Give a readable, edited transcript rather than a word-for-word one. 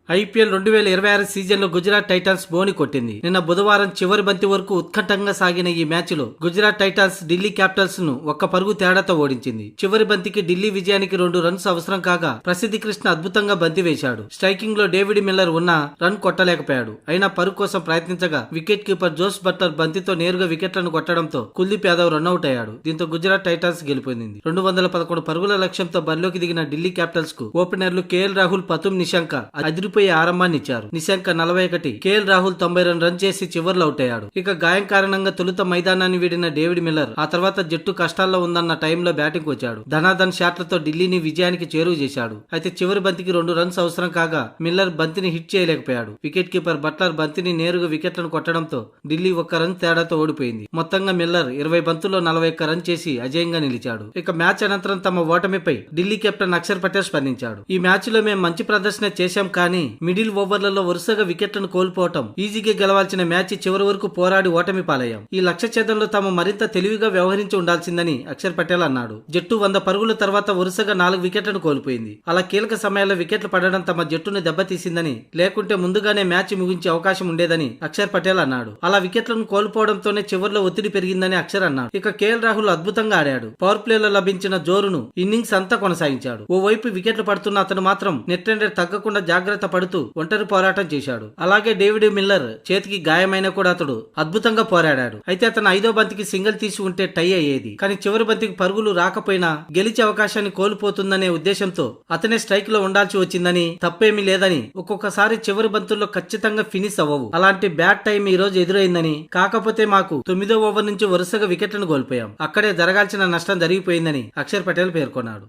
IPL 2026 సీజన్లో Gujarat Titans బోని కొట్టింది. నిన్న బుధవారం చివరి బంతి వరకు ఉత్కంఠంగా సాగిన ఈ మ్యాచ్లో గుజరాత్ టైటాన్స్ ఢిల్లీ క్యాపిటల్స్ ను ఒక్క పరుగు తేడాతో ఓడించింది. చివరి బంతికి ఢిల్లీ విజయానికి 2 రన్స్ అవసరం కాగా ప్రసిద్ధి కృష్ణ అద్భుతంగా బంతి వేశాడు. స్ట్రైకింగ్ లో డేవిడ్ మిల్లర్ ఉన్నా రన్ కొట్టలేకపోయాడు. అయినా పరుగు కోసం ప్రయత్నించగా వికెట్ కీపర్ జోస్ బట్లర్ బంతితో నేరుగా వికెట్లను కొట్టడంతో కుల్దీప్ యాదవ్ రన్అట్ అయ్యాడు. దీంతో గుజరాత్ టైటాన్స్ గెలుపొందింది. 211 పరుగుల లక్ష్యంతో బరిలోకి దిగిన ఢిల్లీ క్యాపిటల్స్ కు ఓపెనర్లు కేఎల్ రాహుల్, పతుమ్ నిశాంక అదిరిపోయే ఆరంభాన్ని ఇచ్చారు. నిశాంక 41, కేఎల్ రాహుల్ 92 రన్ చేసి చివర్లో అవుట్ అయ్యాడు. ఇక గాయం కారణంగా తొలుత మైదానాన్ని వీడిన డేవిడ్ మిల్లర్ ఆ తర్వాత జట్టు కష్టాల్లో ఉందన్న టైంలో బ్యాటింగ్ వచ్చాడు. ధనాధన్ షాట్లతో ఢిల్లీని విజయానికి చేరువ చేశాడు. అయితే చివరి బంతికి 2 రన్స్ అవసరం కాగా మిల్లర్ బంతిని హిట్ చేయలేకపోయాడు. వికెట్ కీపర్ బట్లర్ బంతిని నేరుగా వికెట్లను కొట్టడంతో ఢిల్లీ 1 రన్ తేడాతో ఓడిపోయింది. మొత్తంగా మిల్లర్ 20 బంతుల్లో 41 రన్ చేసి అజేయంగా నిలిచాడు. ఇక మ్యాచ్ అనంతరం తమ ఓటమిపై ఢిల్లీ కెప్టెన్ అక్షర్ పటేల్ స్పందించాడు. ఈ మ్యాచ్ లో మేము మంచి ప్రదర్శన చేశాం, కానీ మిడిల్ ఓవర్లలో వరుసగా వికెట్లను కోల్పోవటం, ఈజీగా గెలవాల్సిన మ్యాచ్ చివరి వరకు పోరాడి ఓటమి పాలయ్యాం. ఈ లక్ష్య ఛేదంలో తాము మరింత తెలివిగా వ్యవహరించి ఉండాల్సిందని అక్షర్ పటేల్ అన్నాడు. జట్టు 100 పరుగుల తర్వాత వరుసగా 4 వికెట్లను కోల్పోయింది. అలా కీలక సమయాల్లో వికెట్లు పడడం తమ జట్టును దెబ్బతీసిందని, లేకుంటే ముందుగానే మ్యాచ్ ముగించే అవకాశం ఉండేదని అక్షర్ పటేల్ అన్నాడు. అలా వికెట్లను కోల్పోవడంతోనే చివర్లో ఒత్తిడి పెరిగిందని అక్షర్ అన్నాడు. ఇక కేఎల్ రాహుల్ అద్భుతంగా ఆడాడు. పవర్ ప్లేలో లభించిన జోరును ఇన్నింగ్స్ అంతా కొనసాగించాడు. ఓవైపు వికెట్లు పడుతున్న అతను మాత్రం నెట్ రైడర్ తగ్గకుండా జాగ్రత్త పడుతూ ఒంటరి పోరాటం చేశాడు. అలాగే డేవిడ్ మిల్లర్ చేతికి గాయమైన కూడా అతడు అద్భుతంగా పోరాడాడు. అయితే అతను 5వ బంతికి సింగిల్ తీసి ఉంటే టై అయ్యేది. కానీ చివరి బంతికి పరుగులు రాకపోయినా గెలిచే అవకాశాన్ని కోల్పోతుందనే ఉద్దేశంతో అతనే స్ట్రైక్ లో ఉండాల్సి వచ్చిందని, తప్పేమీ లేదని, ఒక్కొక్కసారి చివరి బంతుల్లో ఖచ్చితంగా ఫినిష్ అవ్వవు, అలాంటి బ్యాడ్ టైం ఈ రోజు ఎదురైందని, కాకపోతే మాకు 9వ ఓవర్ నుంచి వరుసగా వికెట్లను కోల్పోయాం, అక్కడే జరగాల్సిన నష్టం జరిగిపోయిందని అక్షర్ పటేల్ పేర్కొన్నాడు.